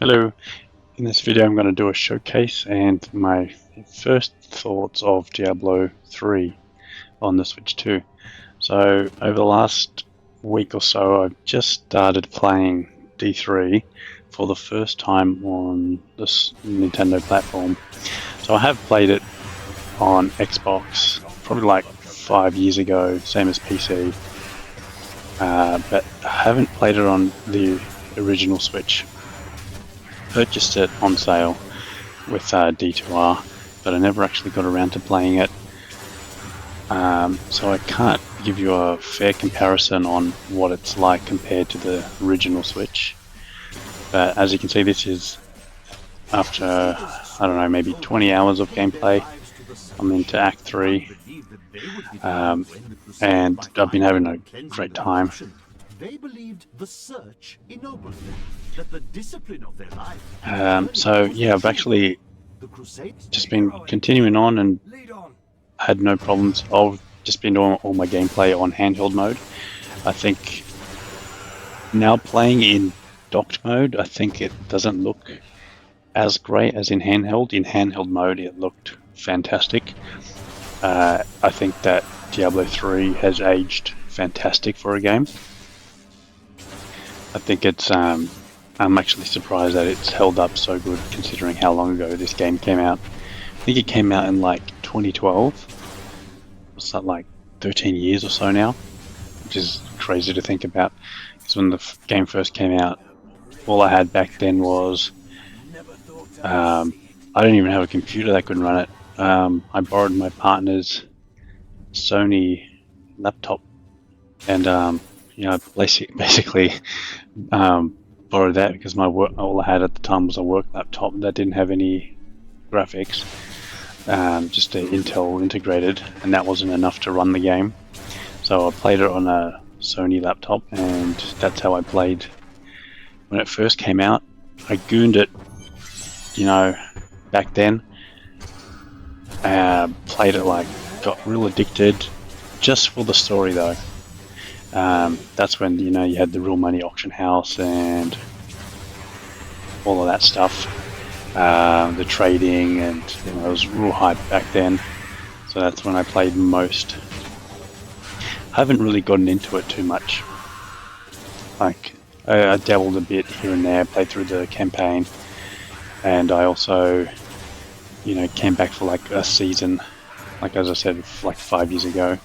Hello, in this video I'm going to do a showcase and my first thoughts of Diablo 3 on the Switch 2. So over the last week or so I've just started playing D3 for the first time on this Nintendo platform. So I have played it on Xbox probably like 5 years ago, same as PC, but I haven't played it on the original Switch. Purchased it on sale with D2R, but I never actually got around to playing it. So I can't give you a fair comparison on what it's like compared to the original Switch. But as you can see, this is after, I don't know, maybe 20 hours of gameplay. I'm into Act 3, and I've been having a great time. They believed the search ennobled them, that the discipline of their life. So yeah, I've actually just been continuing on and had no problems. I've just been doing all my gameplay on handheld mode. I think now playing in docked mode, I think it doesn't look as great as in handheld. In handheld mode, it looked fantastic. I think that Diablo 3 has aged fantastic for a game. I think it's, I'm actually surprised that it's held up so good considering how long ago this game came out. I think it came out in like 2012. What's that, like 13 years or so now? Which is crazy to think about. Because when the game first came out, all I had back then was, I didn't even have a computer that could run it. I borrowed my partner's Sony laptop and basically borrowed that because all I had at the time was a work laptop that didn't have any graphics, just an Intel integrated, and that wasn't enough to run the game. So I played it on a Sony laptop, and that's how I played when it first came out. I gooned it, back then. Played it, got real addicted, just for the story though. That's when you had the real money auction house and all of that stuff, the trading, and it was real hype back then. So that's when I played most. I haven't really gotten into it too much. I dabbled a bit here and there, played through the campaign, and I also, came back for like a season, as I said, like 5 years ago.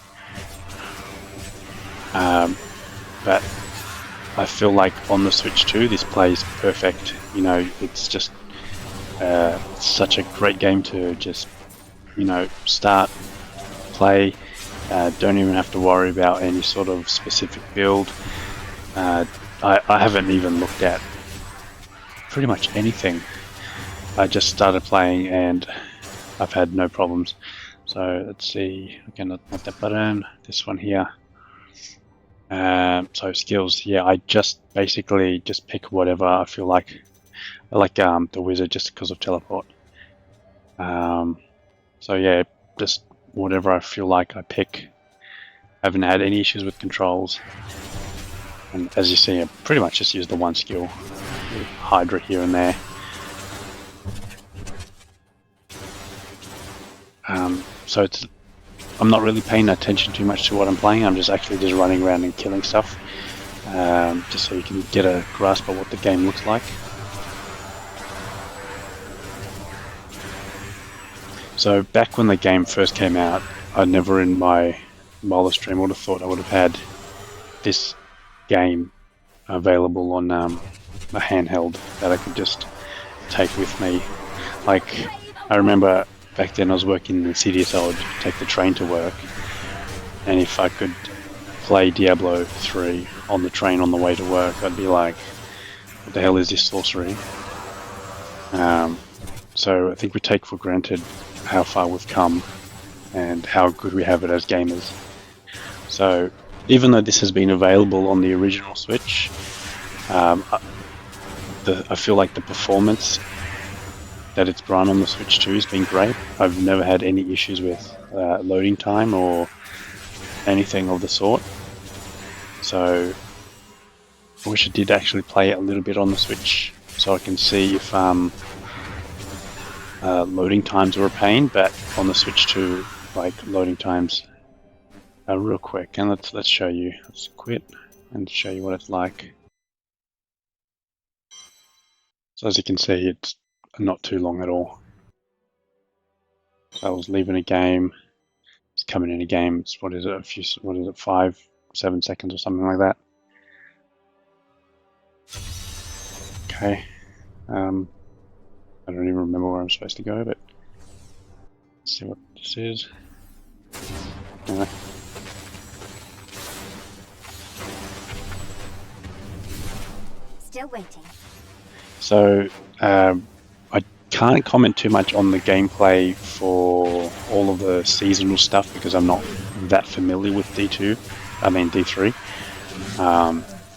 But I feel like on the Switch 2, this plays perfect. It's just such a great game to just, start, play. Don't even have to worry about any sort of specific build. I haven't even looked at pretty much anything. I just started playing and I've had no problems. So let's see, again, not that button, this one here. So skills, yeah, I just basically just pick whatever I feel like. I like the wizard just because of teleport. So yeah, just whatever I feel like I pick. I haven't had any issues with controls. And as you see, I pretty much just use the one skill, Hydra here and there. So I'm not really paying attention too much to what I'm playing. I'm just running around and killing stuff, just so you can get a grasp of what the game looks like. So back when the game first came out, I never in my wildest dream would have thought I would have had this game available on a handheld that I could just take with me. I remember back then I was working in the city, so I would take the train to work, and if I could play Diablo 3 on the train on the way to work, I'd be like, what the hell is this sorcery? So I think we take for granted how far we've come and how good we have it as gamers. So even though this has been available on the original Switch, I feel like the performance that it's run on the Switch 2 has been great. I've never had any issues with loading time or anything of the sort. So I wish I did actually play it a little bit on the Switch so I can see if loading times were a pain, but on the Switch 2, like loading times are real quick. And let's show you. Let's quit and show you what it's like. So as you can see, it's not too long at all. So I was leaving a game, it's coming in a game. It's what is it? 5, 7 seconds or something like that. Okay. I don't even remember where I'm supposed to go, but let's see what this is. Anyway. Still waiting. So I can't comment too much on the gameplay for all of the seasonal stuff because I'm not that familiar with D3.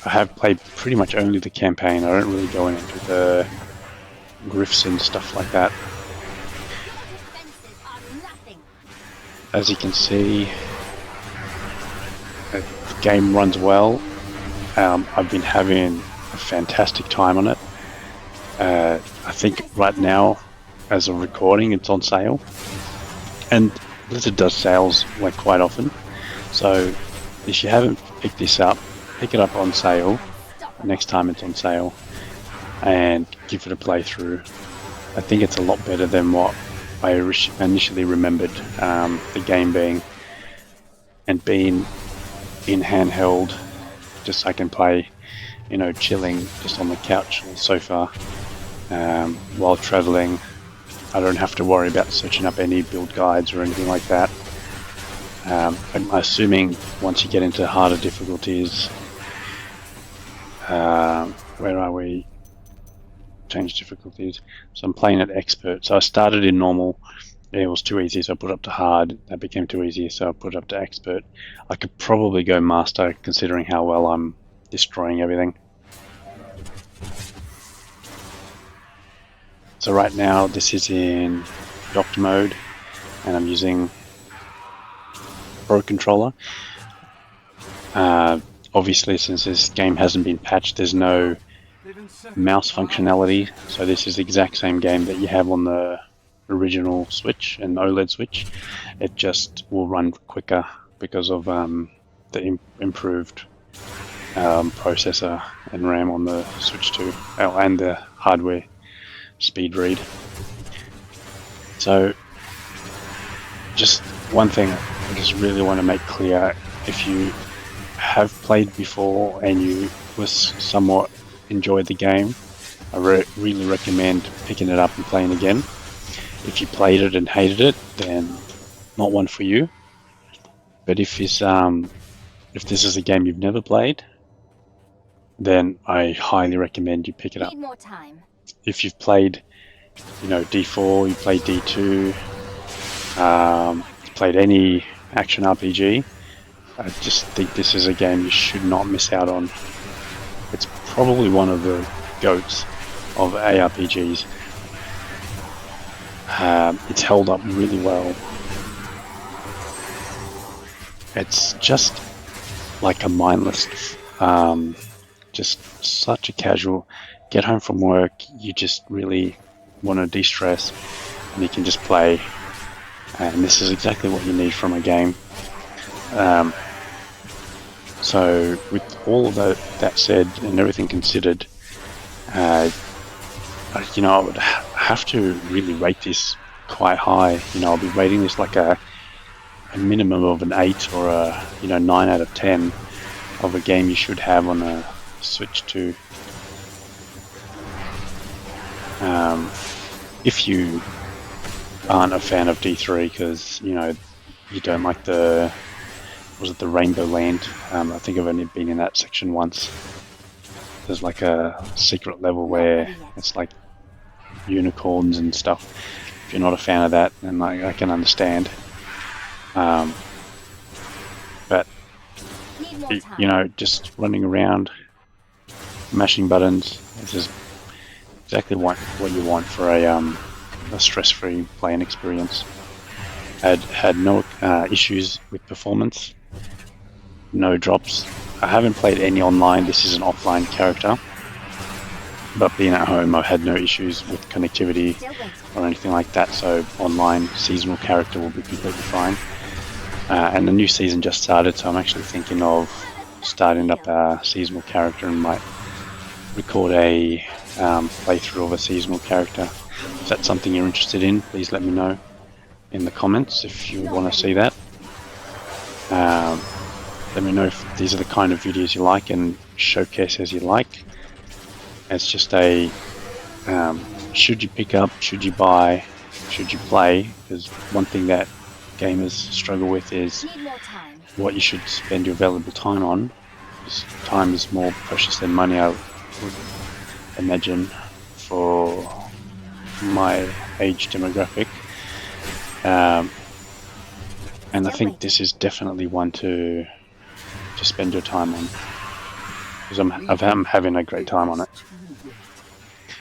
I have played pretty much only the campaign. I don't really go into the grifts and stuff like that. As you can see, the game runs well. I've been having a fantastic time on it. I think right now, as of recording, it's on sale, and Blizzard does sales like quite often. So if you haven't picked this up, pick it up on sale next time it's on sale and give it a playthrough. I think it's a lot better than what I initially remembered the game being, and being in handheld, just so I can play, chilling just on the couch or sofa while traveling. I don't have to worry about searching up any build guides or anything like that. I'm assuming once you get into harder difficulties, where are we? Change difficulties. So I'm playing at expert. So I started in normal. It was too easy, so I put it up to hard. That became too easy, so I put it up to expert. I could probably go master, considering how well I'm destroying everything. So right now this is in docked mode, and I'm using Pro Controller. Obviously, since this game hasn't been patched, there's no mouse functionality, so this is the exact same game that you have on the original Switch and OLED Switch. It just will run quicker because of the improved processor and RAM on the Switch 2, and the hardware speed read. So just one thing I just really want to make clear: if you have played before and you was somewhat enjoyed the game, I really recommend picking it up and playing again. If you played it and hated it, then not one for you. But if this is a game you've never played, then I highly recommend you pick it up. Need more time. If you've played, D4, you played D2, played any action RPG, I just think this is a game you should not miss out on. It's probably one of the GOATs of ARPGs. It's held up really well. It's just like a mindless, just such a casual, get home from work, you just really want to de-stress, and you can just play, and this is exactly what you need from a game. So with all of that said and everything considered, I would have to really rate this quite high. I'll be rating this like a minimum of an 8 or a 9 out of 10 of a game you should have on a Switch 2. If you aren't a fan of D3 because you don't like the Rainbow Land. I think I've only been in that section once. There's like a secret level where it's like unicorns and stuff. If you're not a fan of that, then I can understand. But just running around, mashing buttons, this is exactly what you want for a stress-free playing experience. Had no issues with performance, no drops. I haven't played any online. This is an offline character. but being at home, I had no issues with connectivity Still waiting. or anything like that, so online seasonal character will be completely fine. And the new season just started, so I'm actually thinking of starting up a seasonal character and might record a playthrough of a seasonal character. If that's something you're interested in, please let me know in the comments if you want to see that. Let me know if these are the kind of videos you like and showcases you like. It's just a should you pick up, should you buy, should you play, because one thing that gamers struggle with is Need more time. what you should spend your valuable time on. Because time is more precious than money, I would imagine, for my age demographic. And I think this is definitely one to spend your time on, because I'm having a great time on it.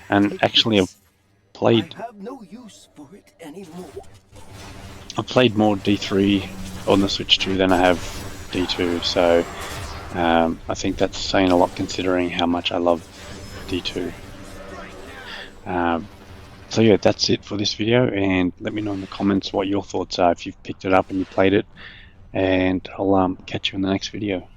And actually, I've played more D3 on the Switch 2 than I have D2, so I think that's saying a lot considering how much I love D2. So yeah, that's it for this video, and let me know in the comments what your thoughts are if you've picked it up and you played it, and I'll catch you in the next video.